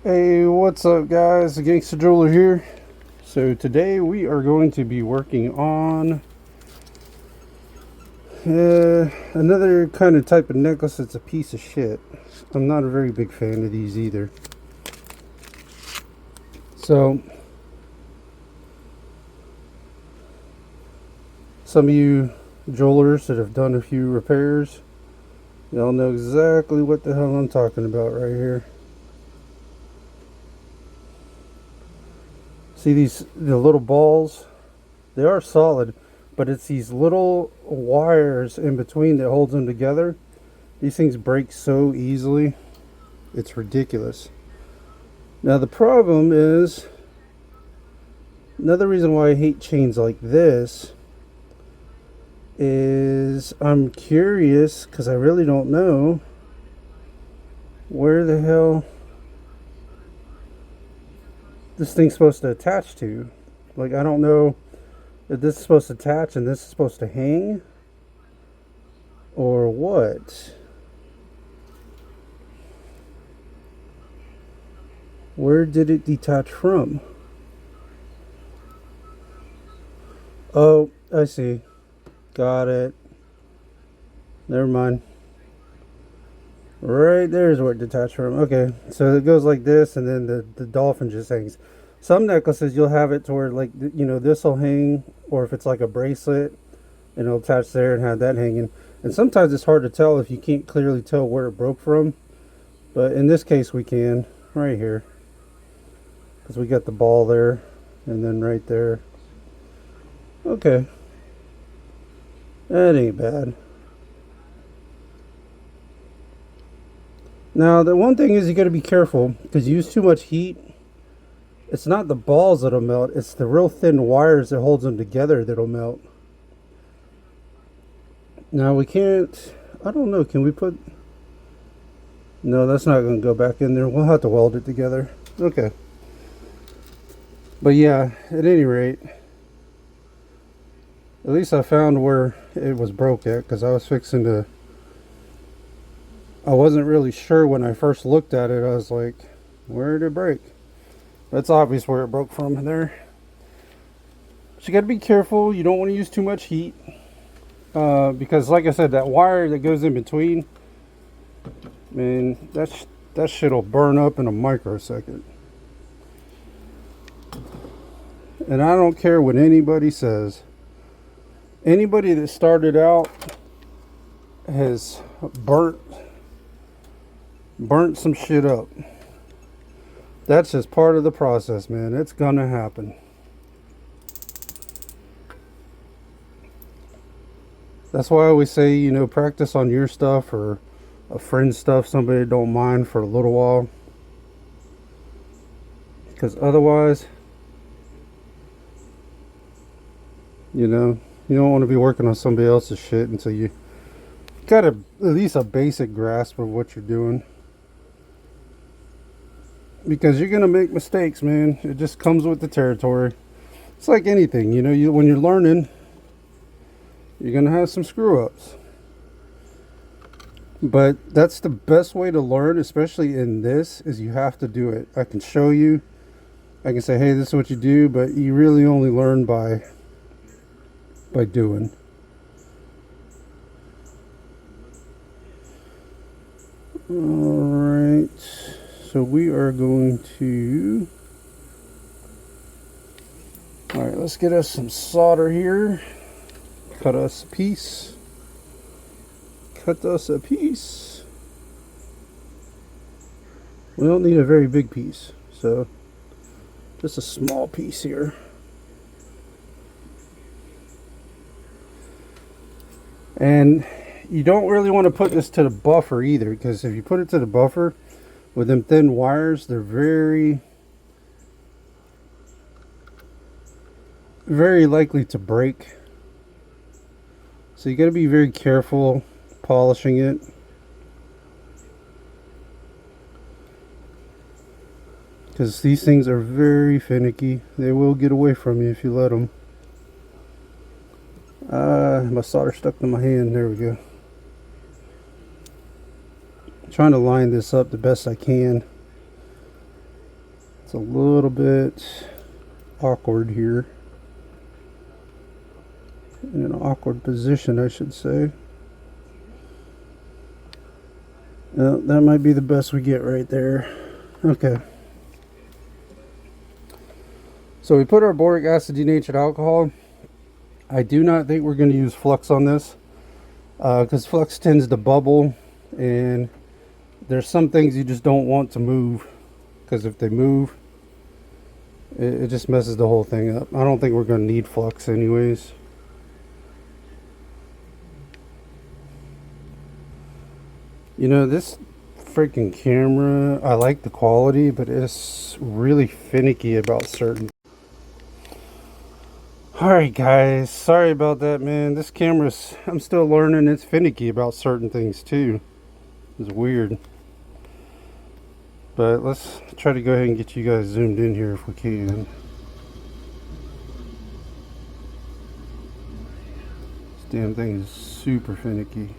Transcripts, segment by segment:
Hey, what's up, guys? The Gangster Jeweler here. So today we are going to be working on another kind of type of necklace that's a piece of shit. I'm not a very big fan of these either. So some of you jewelers that have done a few repairs, y'all know exactly what the hell I'm talking about right here. See the little balls? They are solid, but it's these little wires in between that holds them together. These things break so easily. It's ridiculous. Now the problem is, another reason why I hate chains like this is I'm curious, because I really don't know where the hell this thing's supposed to attach to. Like, I don't know if this is supposed to attach and this is supposed to hang or what. Where did it detach from? Oh, I see. Got it. Never mind. Right there's where it detached from. Okay, so it goes like this, and then the dolphin just hangs. Some necklaces you'll have it to where, like, this will hang, or if it's like a bracelet, and it'll attach there and have that hanging. And sometimes it's hard to tell if you can't clearly tell where it broke from. But in this case we can, right here. Because we got the ball there, and then right there. Okay. That ain't bad. Now, the one thing is you got to be careful, because you use too much heat. It's not the balls that'll melt, it's the real thin wires that holds them together that'll melt. Now, we can't, I don't know, can we put, no, that's not going to go back in there. We'll have to weld it together. Okay. But yeah, at any rate, at least I found where it was broke at, because I was fixing to, I wasn't really sure when I first looked at it. I was like, where did it break? That's obvious where it broke from there. So you got to be careful. You don't want to use too much heat. Because like I said, that wire that goes in between, man, that shit will burn up in a microsecond. And I don't care what anybody says. Anybody that started out has burnt some shit up. That's just part of the process, man. It's gonna happen. That's why I always say, practice on your stuff or a friend's stuff, somebody don't mind for a little while. Because otherwise, you don't want to be working on somebody else's shit until you got at least a basic grasp of what you're doing. Because you're gonna make mistakes, man. It just comes with the territory. It's like anything, when you're learning, you're gonna have some screw ups. But that's the best way to learn, especially in this, is you have to do it. I can show you, I can say, hey, this is what you do, but you really only learn by doing. Alright, so we are going to, alright, let's get us some solder here. Cut us a piece. Cut us a piece. We don't need a very big piece, so just a small piece here. And you don't really want to put this to the buffer either, because if you put it to the buffer with them thin wires, they're very, very likely to break. So you got to be very careful polishing it. Because these things are very finicky. They will get away from you if you let them. My solder stuck to my hand. There we go. I'm trying to line this up the best I can. a little bit awkward here. In an awkward position, I should say. That might be the best we get right there. Okay. So we put our boric acid denatured alcohol. I do not think we're going to use flux on this because flux tends to bubble, and there's some things you just don't want to move, because if they move, it just messes the whole thing up. I don't think we're going to need flux anyways. You know, this freaking camera, I like the quality, but it's really finicky about certain. Alright guys, sorry about that, man. This camera's, I'm still learning, it's finicky about certain things too. It's weird. But let's try to go ahead and get you guys zoomed in here if we can. This damn thing is super finicky.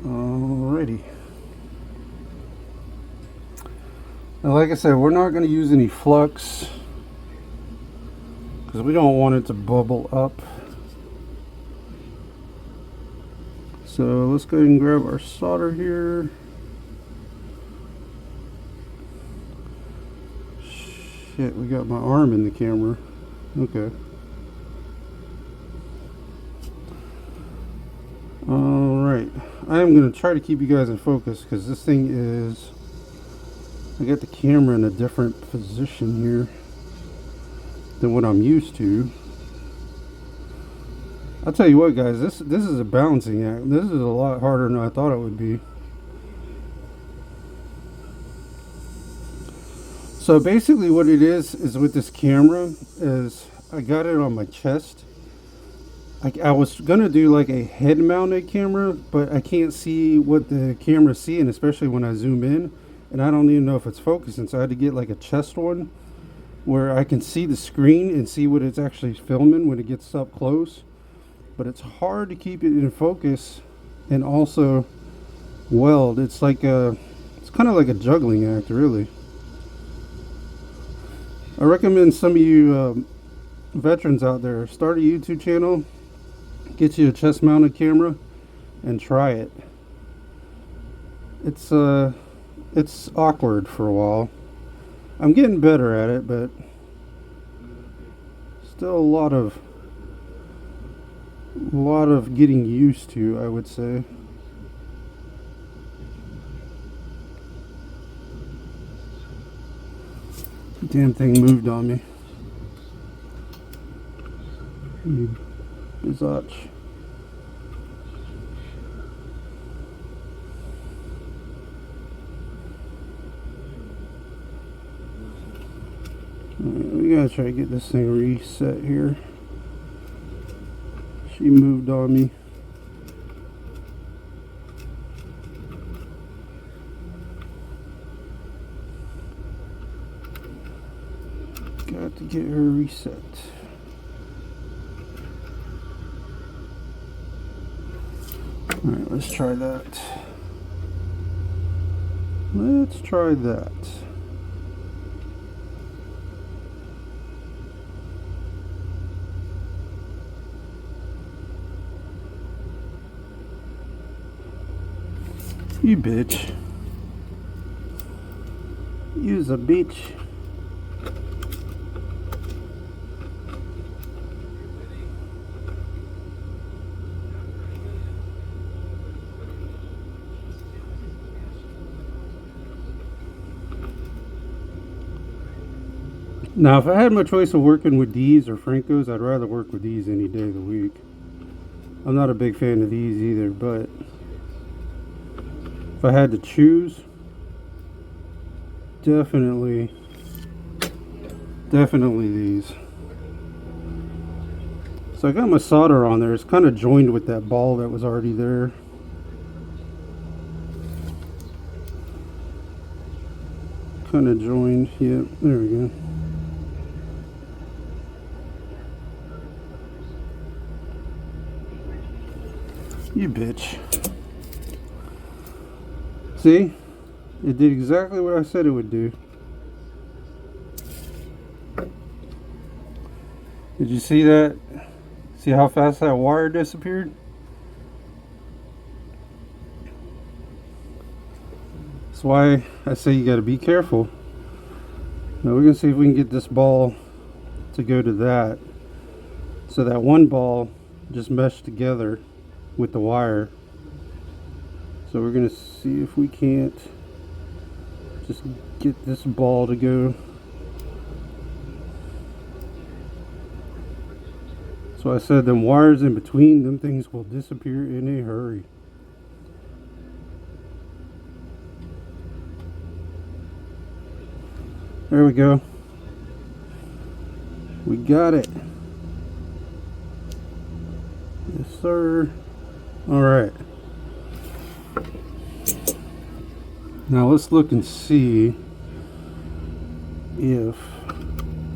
Alrighty. Now, like I said, we're not going to use any flux because we don't want it to bubble up. So let's go ahead and grab our solder here. Shit, we got my arm in the camera. Okay. Alright. I am going to try to keep you guys in focus because this thing is... I got the camera in a different position here than what I'm used to. I'll tell you what, guys, this is a balancing act. This is a lot harder than I thought it would be. So basically what it is with this camera is I got it on my chest. I was gonna do like a head mounted camera, but I can't see what the camera's seeing, especially when I zoom in, and I don't even know if it's focusing. So I had to get like a chest one where I can see the screen and see what it's actually filming when it gets up close. But it's hard to keep it in focus and also weld. It's like it's kind of like a juggling act, really. I recommend some of you veterans out there start a YouTube channel, get you a chest mounted camera and try it. It's awkward for a while. I'm getting better at it, but still a lot of getting used to, I would say. Damn thing moved on me. Bizarch. We gotta try to get this thing reset here. She moved on me. Got to get her reset. Alright, let's try that. Let's try that. You bitch. You's a bitch. Now, if I had my choice of working with these or Francos, I'd rather work with these any day of the week. I'm not a big fan of these either, but if I had to choose, definitely these. So I got my solder on there. It's kind of joined with that ball that was already there. Kind of joined. Yep, there we go. You bitch. See? It did exactly what I said it would do. Did you see that? See how fast that wire disappeared? That's why I say you gotta be careful. Now we're gonna see if we can get this ball to go to that. So that one ball just meshed together with the wire. So we're gonna see if we can't just get this ball to go. So I said them wires in between, them things will disappear in a hurry. There we go. We got it. Yes, sir. All right. Now let's look and see if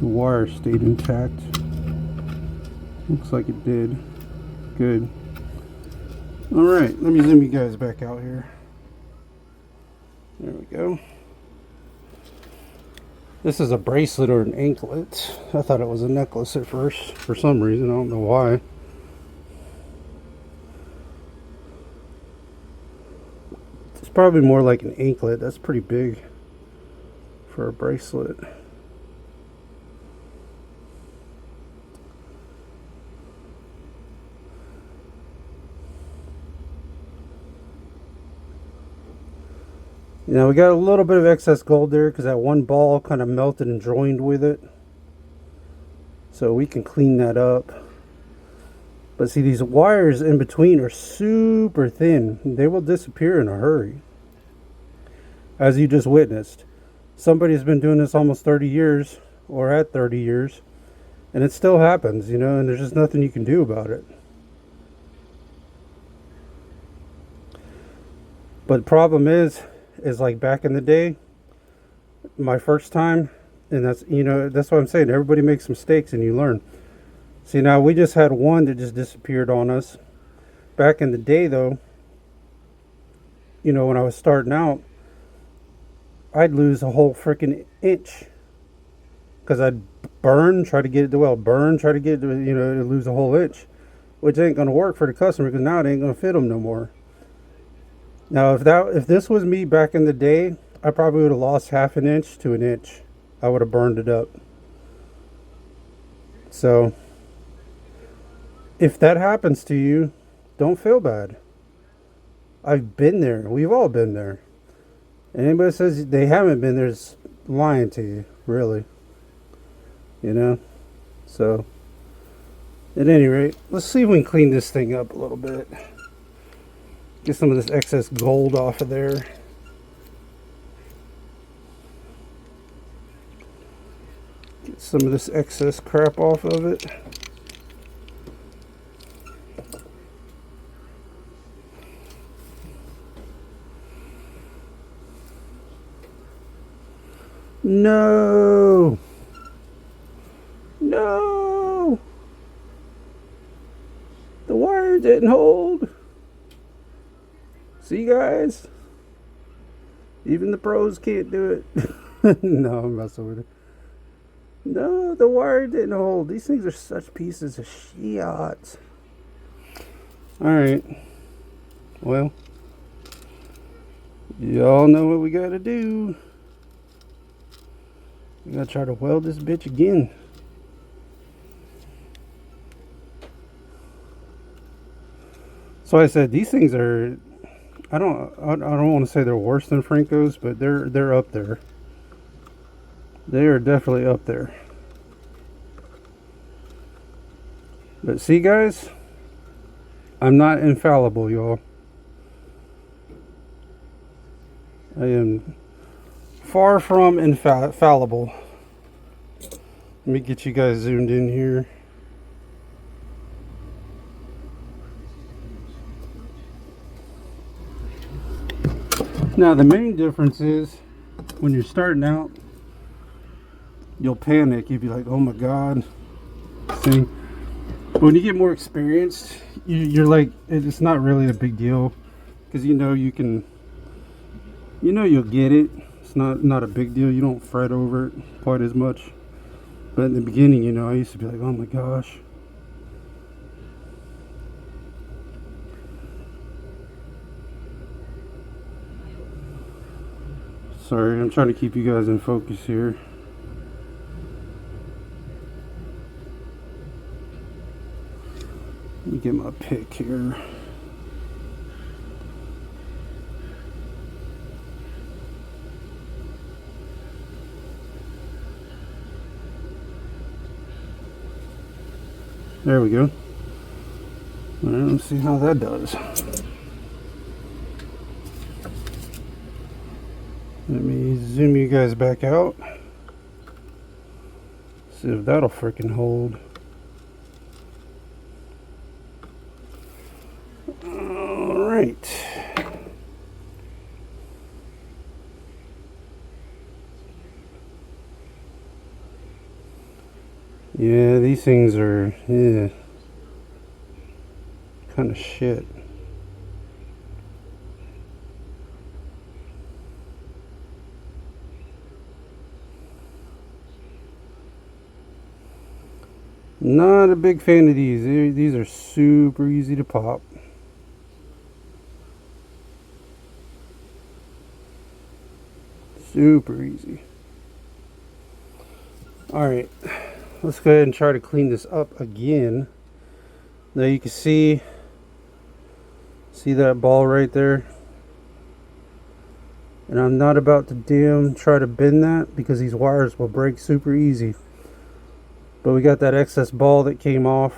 the wire stayed intact. Looks like it did. Good. All right, let me zoom you guys back out here. There we go. This is a bracelet or an anklet. I thought it was a necklace at first for some reason. I don't know why. It's probably more like an anklet. That's pretty big for a bracelet. Now we got a little bit of excess gold there because that one ball kind of melted and joined with it. So we can clean that up. But see, these wires in between are super thin. They will disappear in a hurry. As you just witnessed. Somebody's been doing this almost 30 years or at 30 years. And it still happens, you know, and there's just nothing you can do about it. But the problem is like back in the day, my first time, and that's, you know, that's what I'm saying. Everybody makes mistakes and you learn. See, now we just had one that just disappeared on us. Back in the day, though, you know, when I was starting out, I'd lose a whole freaking inch because I'd burn, try to get it to weld, burn, try to get it to, you know, to lose a whole inch, which ain't going to work for the customer because now it ain't going to fit them no more. Now, if this was me back in the day, I probably would have lost half an inch to an inch. I would have burned it up. So, if that happens to you, don't feel bad. I've been there. We've all been there. And anybody says they haven't been there is lying to you, really. You know? So, at any rate, let's see if we can clean this thing up a little bit. Get some of this excess gold off of there. Get some of this excess crap off of it. No! No! The wire didn't hold. See, guys? Even the pros can't do it. No, I'm messing with it. No, the wire didn't hold. These things are such pieces of shit. Alright. Well, y'all know what we gotta do. We gotta try to weld this bitch again. So I said these things are, I don't want to say they're worse than Franco's, but they're up there. They are definitely up there. But see, guys, I'm not infallible, y'all. I am far from infallible. Let me get you guys zoomed in here. Now the main difference is when you're starting out, you'll panic. You'll be like, oh my god. See? But when you get more experienced, you're like, it's not really a big deal. Because you know you can, you know you'll get it. It's not a big deal. You don't fret over it quite as much. But in the beginning, you know, I used to be like, oh my gosh. Sorry, I'm trying to keep you guys in focus here. Let me get my pick here. There we go. All right, let's see how that does. Let me zoom you guys back out. See if that'll freaking hold. All right. Yeah, these things are, kind of shit. Not a big fan of these. These are super easy to pop. Super easy. Alright, let's go ahead and try to clean this up again. Now you can see that ball right there? And I'm not about to try to bend that because these wires will break super easy. But we got that excess ball that came off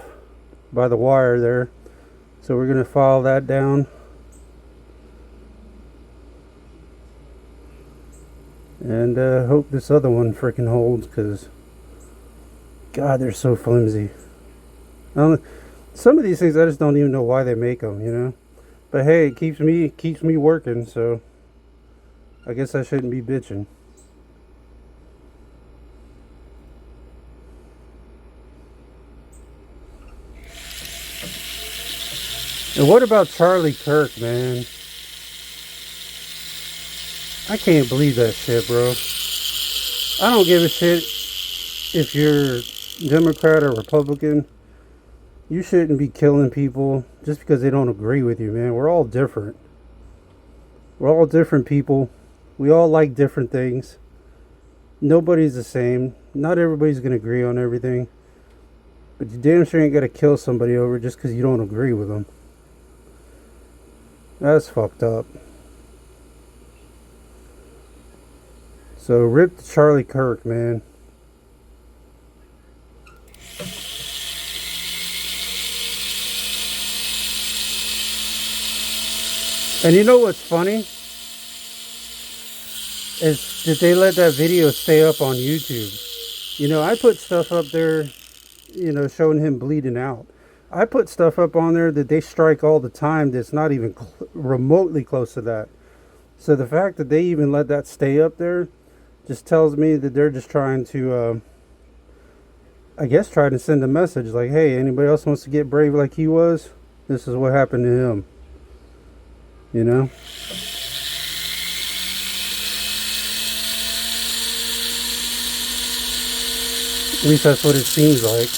by the wire there. So we're going to file that down. And hope this other one freaking holds, because God, they're so flimsy. Some of these things I just don't even know why they make them, you know. But hey, it keeps me working, so I guess I shouldn't be bitching. And what about Charlie Kirk, man? I can't believe that shit, bro. I don't give a shit if you're Democrat or Republican. You shouldn't be killing people just because they don't agree with you, man. We're all different. We're all different people. We all like different things. Nobody's the same. Not everybody's going to agree on everything. But you damn sure ain't got to kill somebody over just because you don't agree with them. That's fucked up. So rip to Charlie Kirk, man. And you know what's funny? Is that they let that video stay up on YouTube. You know, I put stuff up there, you know, showing him bleeding out. I put stuff up on there that they strike all the time that's not even remotely close to that. So the fact that they even let that stay up there just tells me that they're just trying to, I guess, trying to send a message like, hey, anybody else wants to get brave like he was? This is what happened to him. You know? At least that's what it seems like.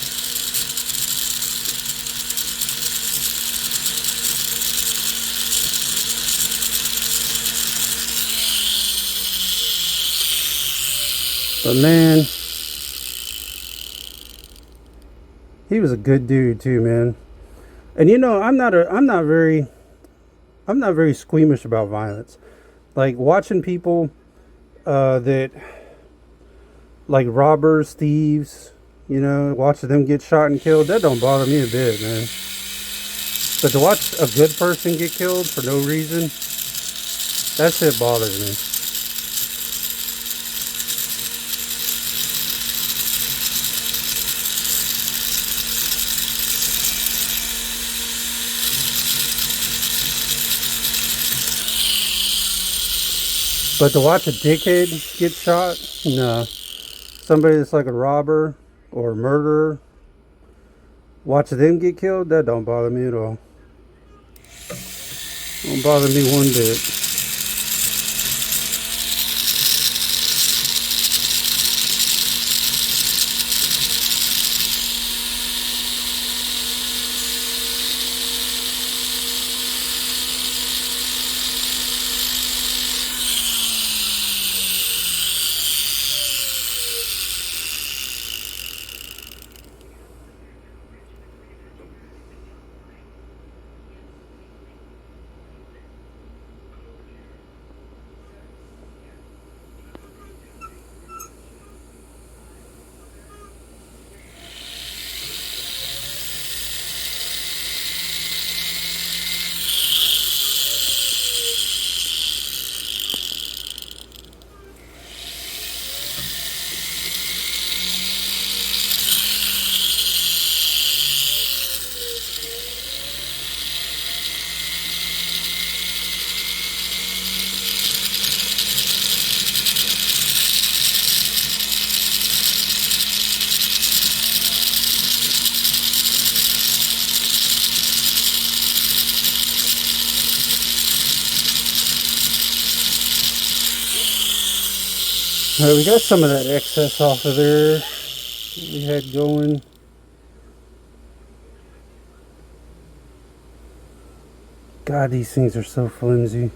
But man, he was a good dude too, man. And you know, I'm not very squeamish about violence. Like watching people that like robbers, thieves, you know, watching them get shot and killed, that don't bother me a bit, man. But to watch a good person get killed for no reason, that shit bothers me. But to watch a dickhead get shot, no. Somebody that's like a robber or a murderer, watch them get killed, that don't bother me at all. Don't bother me one bit. Alright, we got some of that excess off of there we had going. God, these things are so flimsy.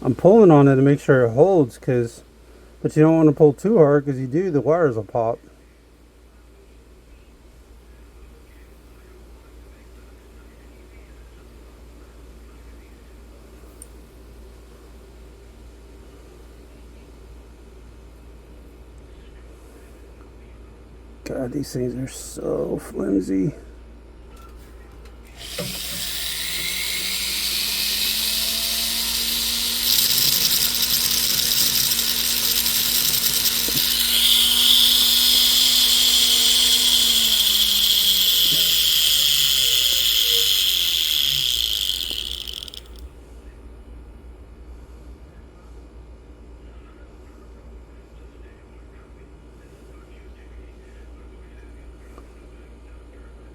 I'm pulling on it to make sure it holds, but you don't want to pull too hard, because you do, the wires will pop. God, these things are so flimsy.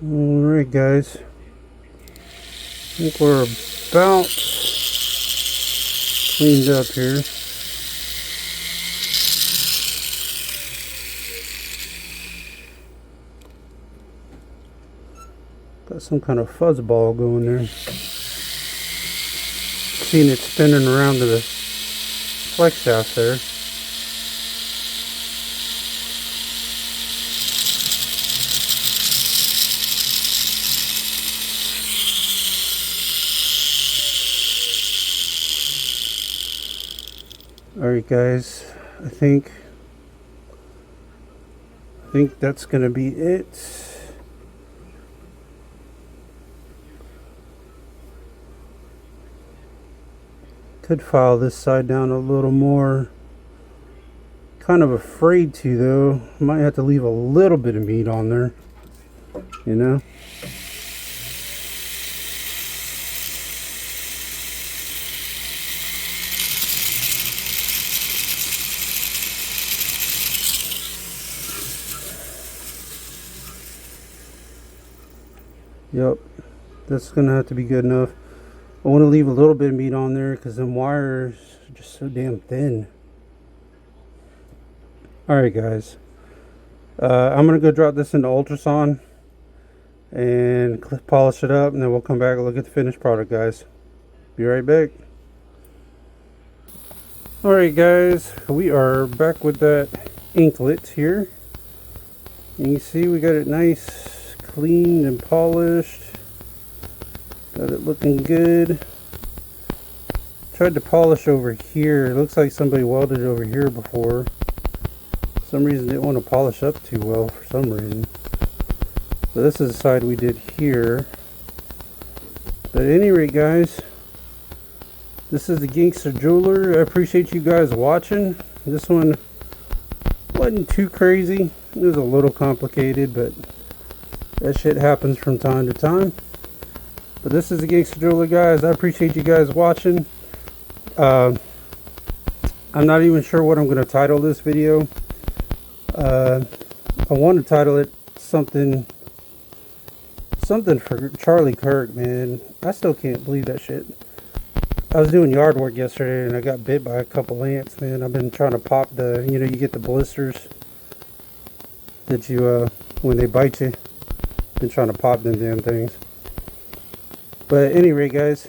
Alright guys, I think we're about cleaned up here. Got some kind of fuzz ball going there. Seeing it spinning around to the flex shaft there. Alright guys, I think that's gonna be it. Could file this side down a little more. Kind of afraid to though. Might have to leave a little bit of meat on there, you know. Yep, that's gonna have to be good enough. I want to leave a little bit of meat on there because them wires are just so damn thin. Alright guys, I'm gonna go drop this into ultrasound and polish it up, and then we'll come back and look at the finished product, guys. Be right back. Alright guys, we are back with that inklet here, and you see we got it nice, cleaned and polished. Got it looking good. Tried to polish over here. It looks like somebody welded over here before. For some reason didn't want to polish up too well for some reason. So this is the side we did here. But at any rate guys, this is the Gangster Jeweler. I appreciate you guys watching. This one wasn't too crazy. It was a little complicated, but that shit happens from time to time. But this is the Gangster Jeweler, guys. I appreciate you guys watching. I'm not even sure what I'm going to title this video. I want to title it something for Charlie Kirk, man. I still can't believe that shit. I was doing yard work yesterday and I got bit by a couple ants, man. I've been trying to pop the, you know, you get the blisters that you, when they bite you. Been trying to pop them damn things. But at any rate guys,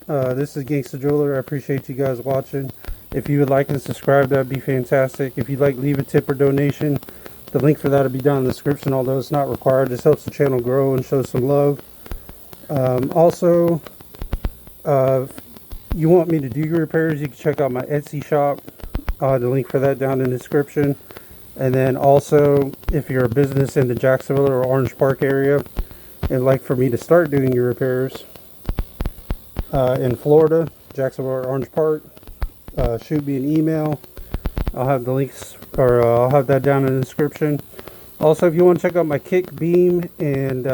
this is Gangster Jeweler. I appreciate you guys watching. If you would like and subscribe, that would be fantastic. If you'd like to leave a tip or donation, the link for that will be down in the description, although it's not required. This helps the channel grow and show some love. Also, if you want me to do your repairs, you can check out my Etsy shop. The link for that down in the description. And then also, if you're a business in the Jacksonville or Orange Park area and like for me to start doing your repairs in Florida, Jacksonville or Orange Park, shoot me an email. I'll have the links, or I'll have that down in the description. Also, if you want to check out my Kick, Beam, and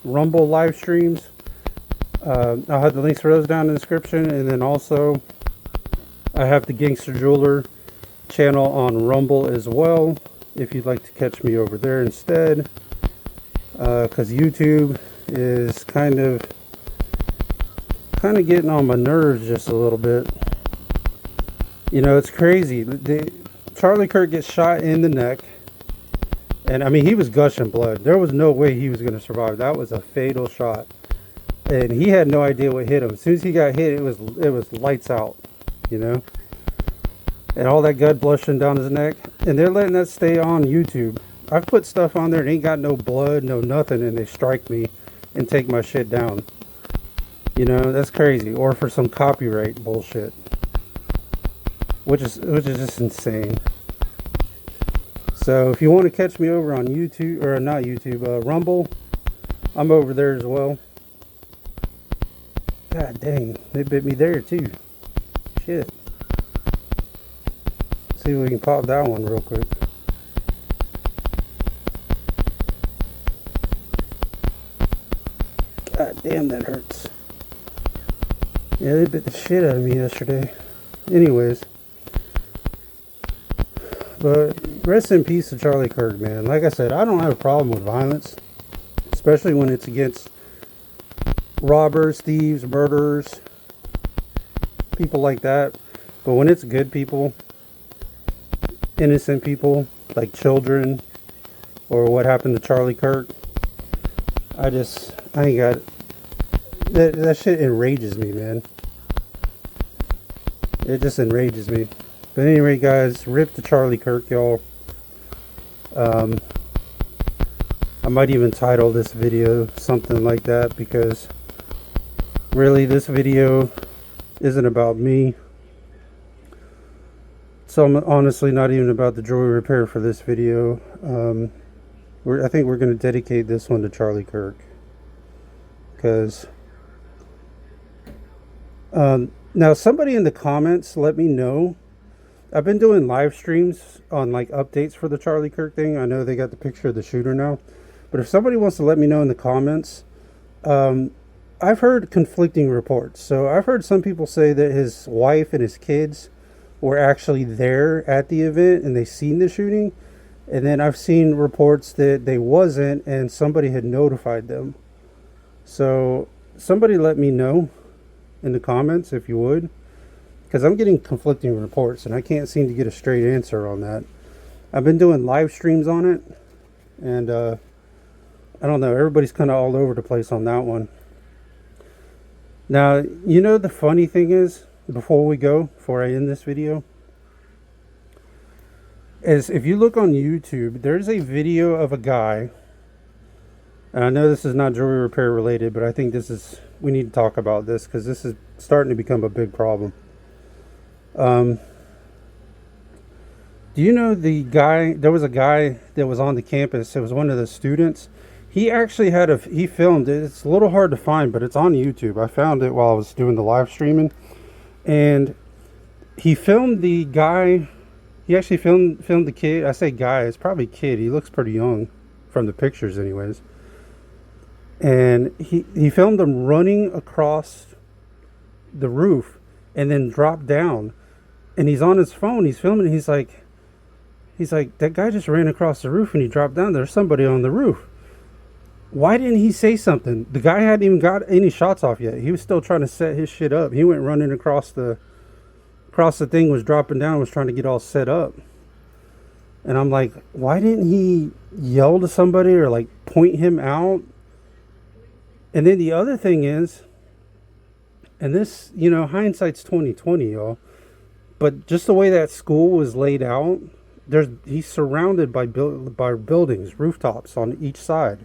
Rumble live streams, I'll have the links for those down in the description. And then also, I have the Gangster Jeweler channel on Rumble as well, if you'd like to catch me over there instead, because YouTube is kind of getting on my nerves just a little bit. You know, it's crazy. Charlie Kirk gets shot in the neck. And I mean, he was gushing blood. There was no way he was going to survive. That was a fatal shot. And he had no idea what hit him. As soon as he got hit, it was lights out, you know? And all that blood blushing down his neck. And they're letting that stay on YouTube. I've put stuff on there and ain't got no blood, no nothing, and they strike me and take my shit down. You know, that's crazy. Or for some copyright bullshit. Which is just insane. So if you want to catch me over on YouTube, or not YouTube, Rumble, I'm over there as well. God dang, they bit me there too. Shit. See if we can pop that one real quick. God damn, that hurts. Yeah, they bit the shit out of me yesterday. Anyways. But rest in peace to Charlie Kirk, man. Like I said, I don't have a problem with violence. Especially when it's against robbers, thieves, murderers, people like that. But when it's good people, innocent people, like children, or what happened to Charlie Kirk, I ain't got... That shit enrages me, man. It just enrages me. But anyway, guys, rip to Charlie Kirk, y'all. I might even title this video something like that, because really this video isn't about me. So I'm honestly not even about the jewelry repair for this video. I think we're going to dedicate this one to Charlie Kirk. Because now somebody in the comments let me know. I've been doing live streams on like updates for the Charlie Kirk thing. I know they got the picture of the shooter now. But if somebody wants to let me know in the comments, I've heard conflicting reports. So I've heard some people say that his wife and his kids were actually there at the event and they seen the shooting. And then I've seen reports that they wasn't and somebody had notified them. So somebody let me know in the comments if you would. Because I'm getting conflicting reports and I can't seem to get a straight answer on that. I've been doing live streams on it. And I don't know. Everybody's kind of all over the place on that one. Now, you know the funny thing is, before I end this video, is if you look on YouTube, there's a video of a guy. And I know this is not jewelry repair related, but I think we need to talk about this because this is starting to become a big problem. Do you know there was a guy that was on the campus. It was one of the students. He actually he filmed it. It's a little hard to find, but it's on YouTube. I found it while I was doing the live streaming. And he filmed the guy. He actually filmed the kid. I say guy, it's probably kid. He looks pretty young from the pictures anyways. And he filmed him running across the roof and then dropped down. And he's on his phone, he's filming, he's like, that guy just ran across the roof and he dropped down. There's somebody on the roof. Why didn't he say something? The guy hadn't even got any shots off yet. He was still trying to set his shit up. He went running across the thing, was dropping down, was trying to get all set up. And I'm like, why didn't he yell to somebody or like point him out? And then the other thing is, and this, you know, hindsight's 20/20, y'all. But just the way that school was laid out, he's surrounded by buildings, rooftops on each side.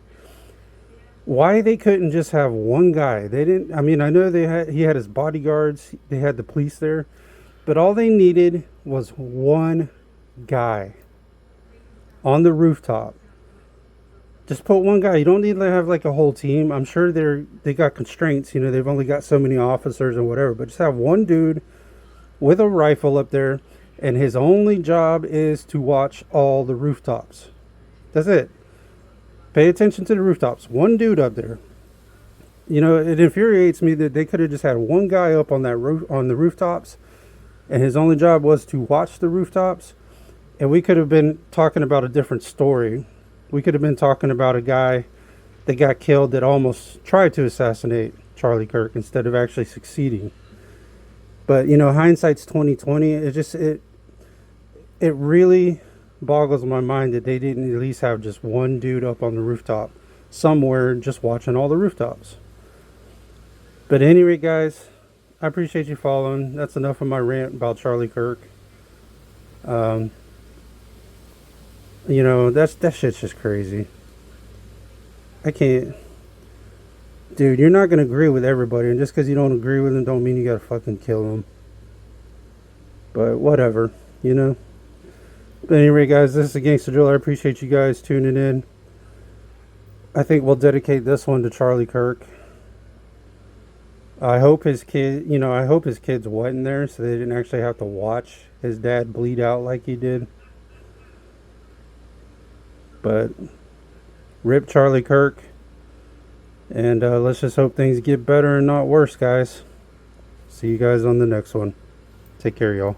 Why they couldn't just have one guy? They didn't. I mean, I know he had his bodyguards, they had the police there, but all they needed was one guy on the rooftop. Just put one guy. You don't need to have like a whole team. I'm sure they got constraints. You know, they've only got so many officers and whatever. But just have one dude with a rifle up there, and his only job is to watch all the rooftops. That's it. Pay attention to the rooftops. One dude up there. You know, it infuriates me that they could have just had one guy up on that roof, on the rooftops, and his only job was to watch the rooftops. And we could have been talking about a different story. We could have been talking about a guy that got killed that almost tried to assassinate Charlie Kirk instead of actually succeeding. But you know, hindsight's 2020. It really boggles my mind that they didn't at least have just one dude up on the rooftop somewhere just watching all the rooftops. But anyway, guys, I appreciate you following. That's enough of my rant about Charlie Kirk. You know, that shit's just crazy. I can't. Dude, you're not going to agree with everybody. And just because you don't agree with them don't mean you got to fucking kill them. But whatever, you know. But anyway, guys, this is the Gangster Jeweler. I appreciate you guys tuning in. I think we'll dedicate this one to Charlie Kirk. I hope his kids wasn't there so they didn't actually have to watch his dad bleed out like he did. But rip Charlie Kirk. And let's just hope things get better and not worse, guys. See you guys on the next one. Take care, y'all.